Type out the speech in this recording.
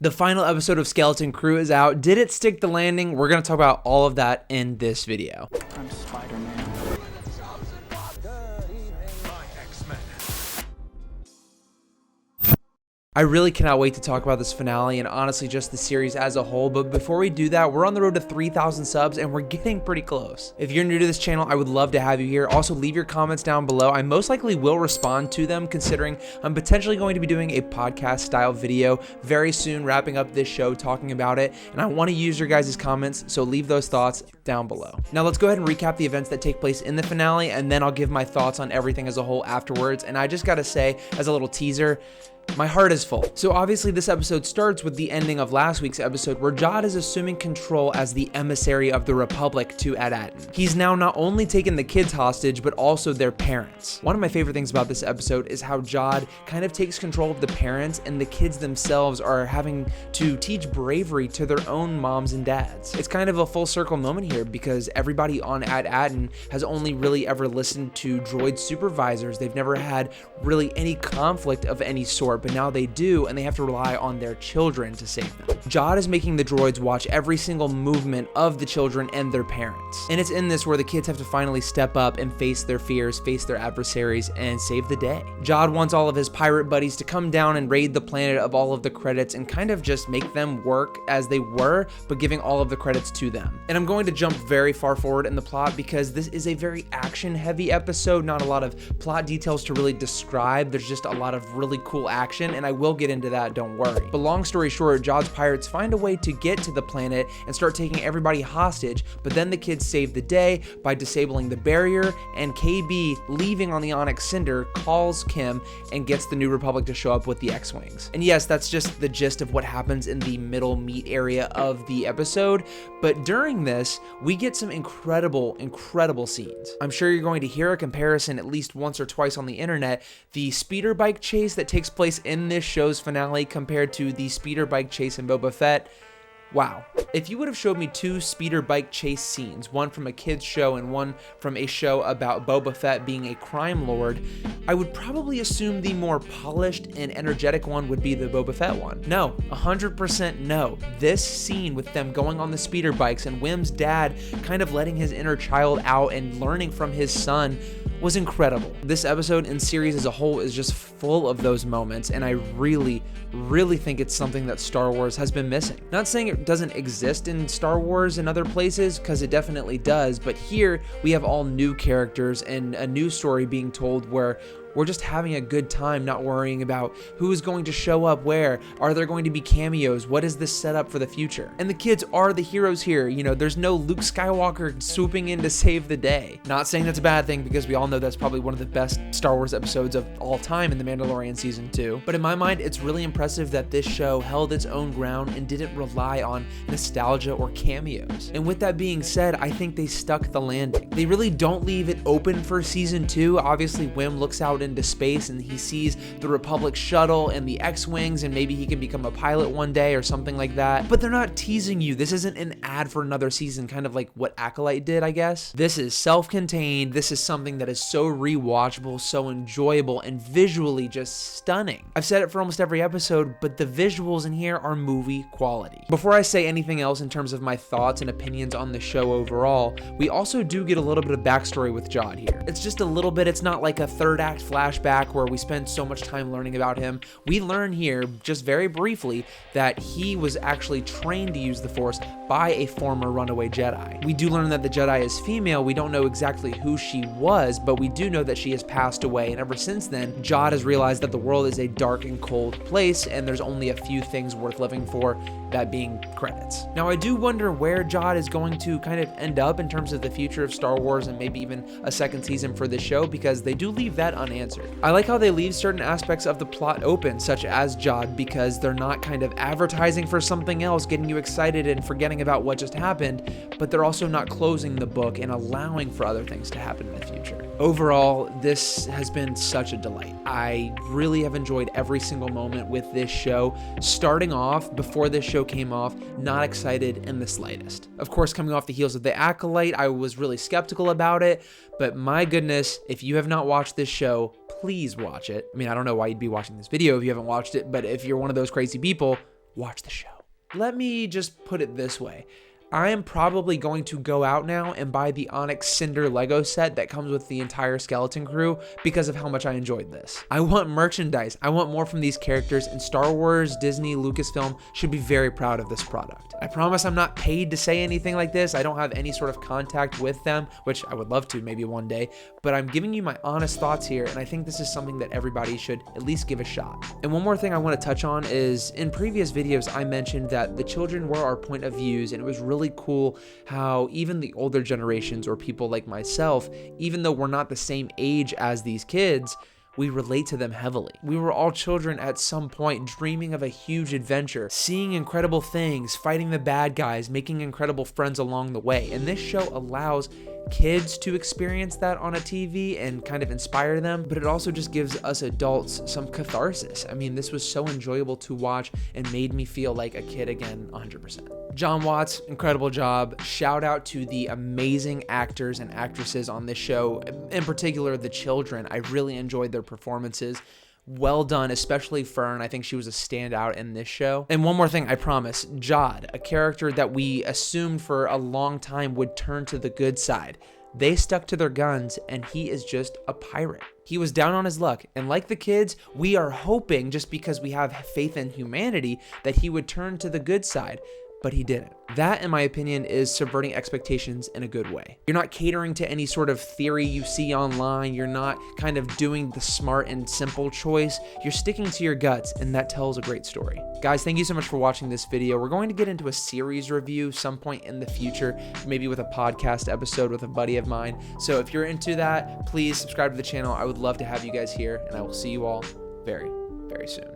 The final episode of Skeleton Crew is out. Did it stick the landing? We're going to talk about all of that in this video. I'm Spider-Man. I really cannot wait to talk about this finale and honestly just the series as a whole, but before we do that, we're on the road to 3,000 subs and we're getting pretty close. If you're new to this channel, I would love to have you here. Also, leave your comments down below. I most likely will respond to them considering I'm potentially going to be doing a podcast style video very soon, wrapping up this show, talking about it, and I want to use your guys' comments, so leave those thoughts down below. Now let's go ahead and recap the events that take place in the finale, and then I'll give my thoughts on everything as a whole afterwards. And I just gotta say, as a little teaser, my heart is full. So obviously this episode starts with the ending of last week's episode where Jod is assuming control as the emissary of the Republic to Ad-Atten. He's now not only taken the kids hostage, but also their parents. One of my favorite things about this episode is how Jod kind of takes control of the parents, and the kids themselves are having to teach bravery to their own moms and dads. It's kind of a full circle moment here because everybody on Ad-Atten has only really ever listened to droid supervisors. They've never had really any conflict of any sort, but now they do, and they have to rely on their children to save them. Jod is making the droids watch every single movement of the children and their parents. And it's in this where the kids have to finally step up and face their fears, face their adversaries, and save the day. Jod wants all of his pirate buddies to come down and raid the planet of all of the credits and kind of just make them work as they were, but giving all of the credits to them. And I'm going to jump very far forward in the plot because this is a very action-heavy episode, not a lot of plot details to really describe. There's just a lot of really cool action, and I will get into that, don't worry. But long story short, Jod's pirates find a way to get to the planet and start taking everybody hostage, but then the kids save the day by disabling the barrier, and KB, leaving on the Onyx Cinder, calls Kim and gets the New Republic to show up with the X-Wings. And yes, that's just the gist of what happens in the middle meat area of the episode, but during this, we get some incredible scenes. I'm sure you're going to hear a comparison at least once or twice on the internet. The speeder bike chase that takes place in this show's finale compared to the speeder bike chase in Boba Fett. Wow. If you would have showed me two speeder bike chase scenes, one from a kid's show and one from a show about Boba Fett being a crime lord, I would probably assume the more polished and energetic one would be the Boba Fett one. No, 100% no. This scene with them going on the speeder bikes and Wim's dad kind of letting his inner child out and learning from his son was incredible. This episode and series as a whole is just full of those moments, and I really think it's something that Star Wars has been missing. Not saying it doesn't exist in Star Wars and other places, because it definitely does, but here we have all new characters and a new story being told where we're just having a good time, not worrying about who's going to show up where. Are there going to be cameos? What is this set up for the future? And the kids are the heroes here. You know, there's no Luke Skywalker swooping in to save the day. Not saying that's a bad thing, because we all know that's probably one of the best Star Wars episodes of all time in The Mandalorian Season 2. But in my mind, it's really impressive that this show held its own ground and didn't rely on nostalgia or cameos. And with that being said, I think they stuck the landing. They really don't leave it open for Season 2. Obviously, Wim looks out into space and he sees the Republic shuttle and the X-Wings, and maybe he can become a pilot one day or something like that. But they're not teasing you. This isn't an ad for another season, kind of like what Acolyte did, I guess. This is self-contained. This is something that is so rewatchable, so enjoyable, and visually just stunning. I've said it for almost every episode, but the visuals in here are movie quality. Before I say anything else in terms of my thoughts and opinions on the show overall, we also do get a little bit of backstory with Jod here. It's just a little bit. It's not like a third act flashback where we spend so much time learning about him. We learn here, just very briefly, that he was actually trained to use the Force by a former runaway Jedi. We do learn that the Jedi is female. We don't know exactly who she was, but we do know that she has passed away, and ever since then, Jod has realized that the world is a dark and cold place, and there's only a few things worth living for, that being credits. Now, I do wonder where Jod is going to kind of end up in terms of the future of Star Wars and maybe even a second season for this show, because they do leave that unanswered. I like how they leave certain aspects of the plot open, such as Jod, because they're not kind of advertising for something else, getting you excited and forgetting about what just happened, but they're also not closing the book and allowing for other things to happen in the future. Overall, this has been such a delight. I really have enjoyed every single moment with this show. Starting off, before this show came off, not excited in the slightest. Of course, coming off the heels of The Acolyte, I was really skeptical about it, but my goodness, if you have not watched this show, please watch it. I mean, I don't know why you'd be watching this video if you haven't watched it, but if you're one of those crazy people, watch the show. Let me just put it this way. I am probably going to go out now and buy the Onyx Cinder Lego set that comes with the entire Skeleton Crew because of how much I enjoyed this. I want merchandise. I want more from these characters, and Star Wars, Disney, Lucasfilm should be very proud of this product. I promise I'm not paid to say anything like this. I don't have any sort of contact with them, which I would love to maybe one day, but I'm giving you my honest thoughts here, and I think this is something that everybody should at least give a shot. And one more thing I want to touch on is, in previous videos, I mentioned that the children were our point of views, and it was really cool how even the older generations, or people like myself, even though we're not the same age as these kids, we relate to them heavily. We were all children at some point, dreaming of a huge adventure, seeing incredible things, fighting the bad guys, making incredible friends along the way. And this show allows kids to experience that on a TV and kind of inspire them, but it also just gives us adults some catharsis. I mean, this was so enjoyable to watch and made me feel like a kid again, 100%. Jon Watts, incredible job. Shout out to the amazing actors and actresses on this show, in particular the children. I really enjoyed their performances. Well done, especially Fern. I think she was a standout in this show. And one more thing, I promise. Jod, a character that we assumed for a long time would turn to the good side. They stuck to their guns, and he is just a pirate. He was down on his luck, and like the kids, we are hoping, just because we have faith in humanity, that he would turn to the good side. But he didn't. That, in my opinion, is subverting expectations in a good way. You're not catering to any sort of theory you see online. You're not kind of doing the smart and simple choice. You're sticking to your guts, and that tells a great story. Guys, thank you so much for watching this video. We're going to get into a series review some point in the future, maybe with a podcast episode with a buddy of mine. So if you're into that, please subscribe to the channel. I would love to have you guys here, and I will see you all very, very soon.